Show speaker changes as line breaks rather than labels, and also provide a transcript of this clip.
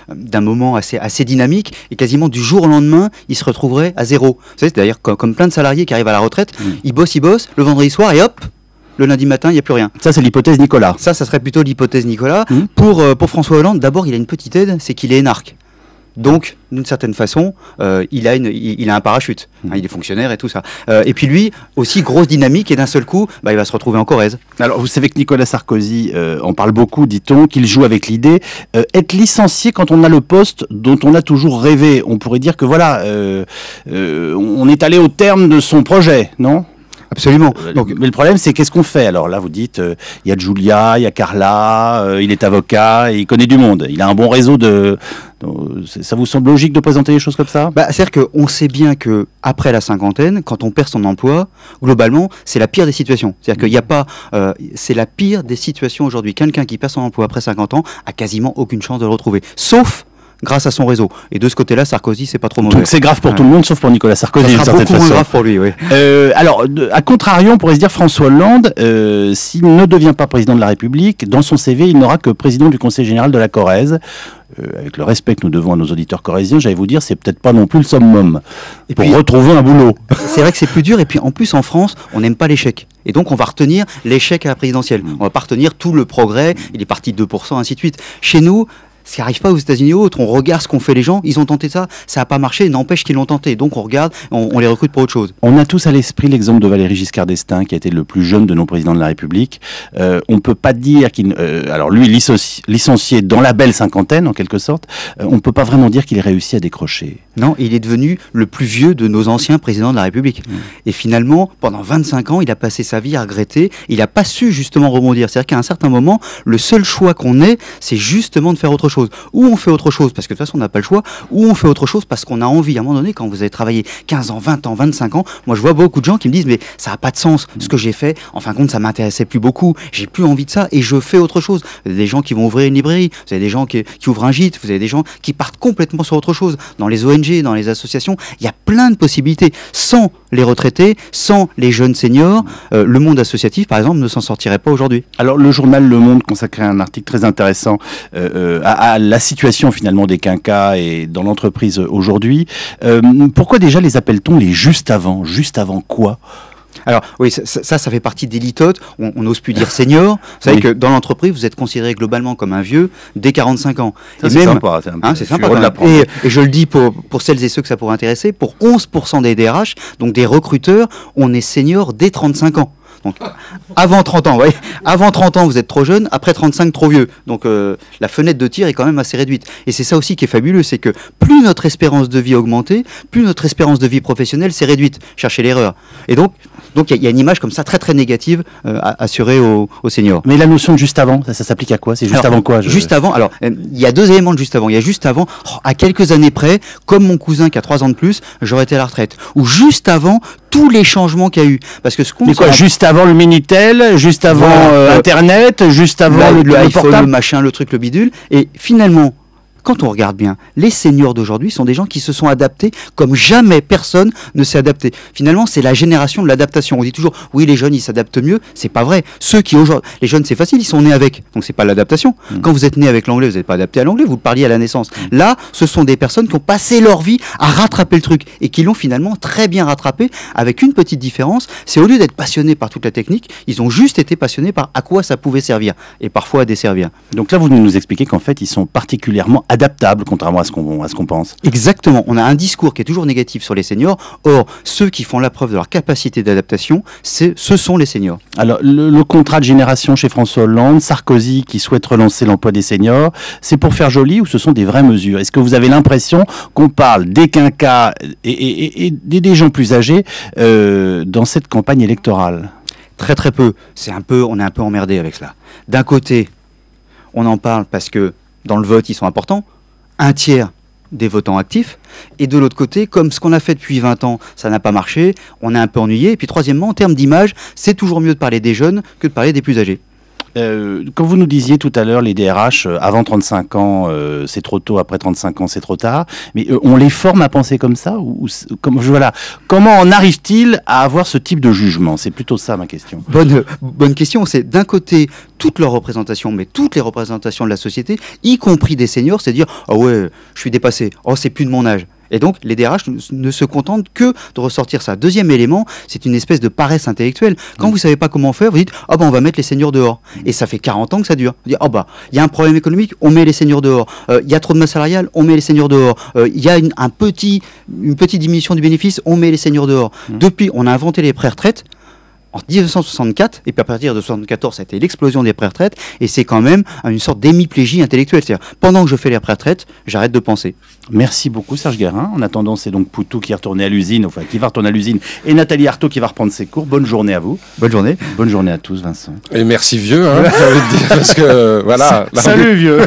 d'un moment assez dynamique, et quasiment du jour au lendemain, il se retrouverait à zéro. Vous savez, c'est d'ailleurs comme plein de salariés qui arrivent à la retraite, ils bossent, le vendredi soir, et hop, le lundi matin, il n'y a plus rien.
Ça, c'est l'hypothèse Nicolas.
Ça serait plutôt l'hypothèse Nicolas. Pour François Hollande, d'abord, il a une petite aide, c'est qu'il est énarque. Donc, d'une certaine façon, il a un parachute. Il est fonctionnaire et tout ça. Et puis lui, aussi grosse dynamique, et d'un seul coup, il va se retrouver en Corrèze.
Alors, vous savez que Nicolas Sarkozy en parle beaucoup, dit-on, qu'il joue avec l'idée. Être licencié quand on a le poste dont on a toujours rêvé. On pourrait dire que voilà, on est allé au terme de son projet, non ?
Absolument.
Donc, mais le problème, c'est qu'est-ce qu'on fait? Alors là, vous dites, il y a Julia, il y a Carla, il est avocat, il connaît du monde, il a un bon réseau de... Ça vous semble logique de présenter les choses comme ça?
C'est-à-dire qu'on sait bien qu'après la cinquantaine, quand on perd son emploi, globalement, c'est la pire des situations. C'est-à-dire qu'il n'y a pas... c'est la pire des situations aujourd'hui. Quelqu'un qui perd son emploi après 50 ans a quasiment aucune chance de le retrouver. Sauf grâce à son réseau. Et de ce côté-là, Sarkozy, c'est pas trop mauvais.
Donc c'est grave pour tout le monde, sauf pour Nicolas Sarkozy.
Ça sera beaucoup moins grave pour lui, oui.
Alors, à contrario, on pourrait se dire François Hollande, s'il ne devient pas président de la République, dans son CV, il n'aura que président du Conseil général de la Corrèze. Avec le respect que nous devons à nos auditeurs corréziens, j'allais vous dire, c'est peut-être pas non plus le summum pour retrouver un boulot. C'est
vrai que c'est plus dur, et puis en plus en France, on n'aime pas l'échec. Et donc on va retenir l'échec à la présidentielle. On va pas retenir tout le progrès, il est parti de 2%, ainsi de suite. Chez nous, ça n'arrive pas aux États-Unis ou autres. On regarde ce qu'ont fait les gens. Ils ont tenté ça n'a pas marché. N'empêche qu'ils l'ont tenté. Donc on regarde, on les recrute pour autre chose.
On a tous à l'esprit l'exemple de Valéry Giscard d'Estaing, qui a été le plus jeune de nos présidents de la République. On ne peut pas dire qu'il... alors lui, licencié dans la belle cinquantaine, en quelque sorte, on ne peut pas vraiment dire qu'il ait réussi à décrocher.
Non, il est devenu le plus vieux de nos anciens présidents de la République. Et finalement, pendant 25 ans, il a passé sa vie à regretter. Il n'a pas su justement rebondir. C'est-à-dire qu'à un certain moment, le seul choix qu'on ait, c'est justement de faire autre chose. Ou on fait autre chose parce que de toute façon on n'a pas le choix, ou on fait autre chose parce qu'on a envie. À un moment donné, quand vous avez travaillé 15 ans, 20 ans, 25 ans, moi je vois beaucoup de gens qui me disent mais ça n'a pas de sens, ce que j'ai fait, en fin de compte ça m'intéressait plus beaucoup, j'ai plus envie de ça et je fais autre chose. Vous avez des gens qui vont ouvrir une librairie, vous avez des gens qui ouvrent un gîte, vous avez des gens qui partent complètement sur autre chose. Dans les ONG, dans les associations, il y a plein de possibilités. Sans les retraités, sans les jeunes seniors, le monde associatif par exemple ne s'en sortirait pas aujourd'hui.
Alors le journal Le Monde consacrait un article très intéressant à la situation finalement des quinquas et dans l'entreprise aujourd'hui. Pourquoi déjà les appelle-t-on les juste avant? Juste avant quoi?
Alors oui, ça fait partie des litotes, on n'ose plus dire senior. Vous savez que dans l'entreprise, vous êtes considéré globalement comme un vieux dès 45 ans.
Ça, c'est sympa.
C'est sympa. Et je le dis pour celles et ceux que ça pourrait intéresser, pour 11% des DRH, donc des recruteurs, on est senior dès 35 ans. Donc, avant 30 ans, avant 30 ans, vous êtes trop jeune, après 35, trop vieux. Donc, la fenêtre de tir est quand même assez réduite. Et c'est ça aussi qui est fabuleux, c'est que plus notre espérance de vie a augmenté, plus notre espérance de vie professionnelle s'est réduite. Cherchez l'erreur. Et donc il y a une image comme ça très très négative assurée aux seniors.
Mais la notion de juste avant, ça s'applique à quoi? C'est juste avant quoi?
Juste avant, alors, il y a deux éléments de juste avant. Il y a juste avant, à quelques années près, comme mon cousin qui a 3 ans de plus, j'aurais été à la retraite. Ou juste avant, tous les changements qu'il y a eu. Parce que
mais quoi, juste avant le Minitel, juste avant Internet, juste avant
le iPhone,
portable,
le machin, le truc, le bidule. Et finalement, quand on regarde bien, les seniors d'aujourd'hui sont des gens qui se sont adaptés comme jamais personne ne s'est adapté. Finalement, c'est la génération de l'adaptation. On dit toujours, oui, les jeunes, ils s'adaptent mieux. C'est pas vrai. Ceux qui aujourd'hui, les jeunes, c'est facile, ils sont nés avec. Donc, c'est pas l'adaptation. Quand vous êtes né avec l'anglais, vous n'êtes pas adapté à l'anglais, vous le parliez à la naissance. Là, ce sont des personnes qui ont passé leur vie à rattraper le truc et qui l'ont finalement très bien rattrapé avec une petite différence. C'est au lieu d'être passionnés par toute la technique, ils ont juste été passionnés par à quoi ça pouvait servir et parfois à desservir.
Donc là, vous venez nous expliquer qu'en fait, ils sont particulièrement adaptable, contrairement à ce qu'on pense.
Exactement. On a un discours qui est toujours négatif sur les seniors. Or, ceux qui font la preuve de leur capacité d'adaptation, ce sont les seniors.
Alors, le contrat de génération chez François Hollande, Sarkozy qui souhaite relancer l'emploi des seniors, c'est pour faire joli ou ce sont des vraies mesures? Est-ce que vous avez l'impression qu'on parle des quinquas et des gens plus âgés dans cette campagne électorale?
Très très peu. On est un peu emmerdé avec cela. D'un côté, on en parle parce que dans le vote, ils sont importants, 1/3 des votants actifs, et de l'autre côté, comme ce qu'on a fait depuis 20 ans, ça n'a pas marché, on est un peu ennuyé, et puis troisièmement, en termes d'image, c'est toujours mieux de parler des jeunes que de parler des plus âgés.
Quand vous nous disiez tout à l'heure, les DRH, avant 35 ans, c'est trop tôt, après 35 ans, c'est trop tard, mais on les forme à penser comme ça voilà. Comment en arrive-t-il à avoir ce type de jugement? C'est plutôt ça ma question.
Bonne question. C'est d'un côté toute leur représentation, mais toutes les représentations de la société, y compris des seniors, c'est dire « Ah ouais, je suis dépassé, oh c'est plus de mon âge ». Et donc, les DRH ne se contentent que de ressortir ça. Deuxième élément, c'est une espèce de paresse intellectuelle. Quand vous savez pas comment faire, vous dites « Ah bah on va mettre les seniors dehors ». Et ça fait 40 ans que ça dure. Vous dites « Ah bah, il y a un problème économique, on met les seniors dehors. Il y a trop de masse salariale, on met les seniors dehors. Il y a une petite diminution du bénéfice, on met les seniors dehors. » Depuis, on a inventé les pré-retraites. En 1964, et puis à partir de 1974, ça a été l'explosion des pré-retraites, et c'est quand même une sorte d'hémiplégie intellectuelle. C'est-à-dire, pendant que je fais les pré-retraites, j'arrête de penser.
Merci beaucoup Serge Guérin. En attendant, c'est donc Poutou qui est retourné à l'usine, qui va retourner à l'usine, et Nathalie Arthaud qui va reprendre ses cours. Bonne journée à vous.
Bonne journée.
Bonne journée à tous, Vincent.
Et merci vieux, hein, j'ai envie de dire, parce que voilà.
Salut vieux.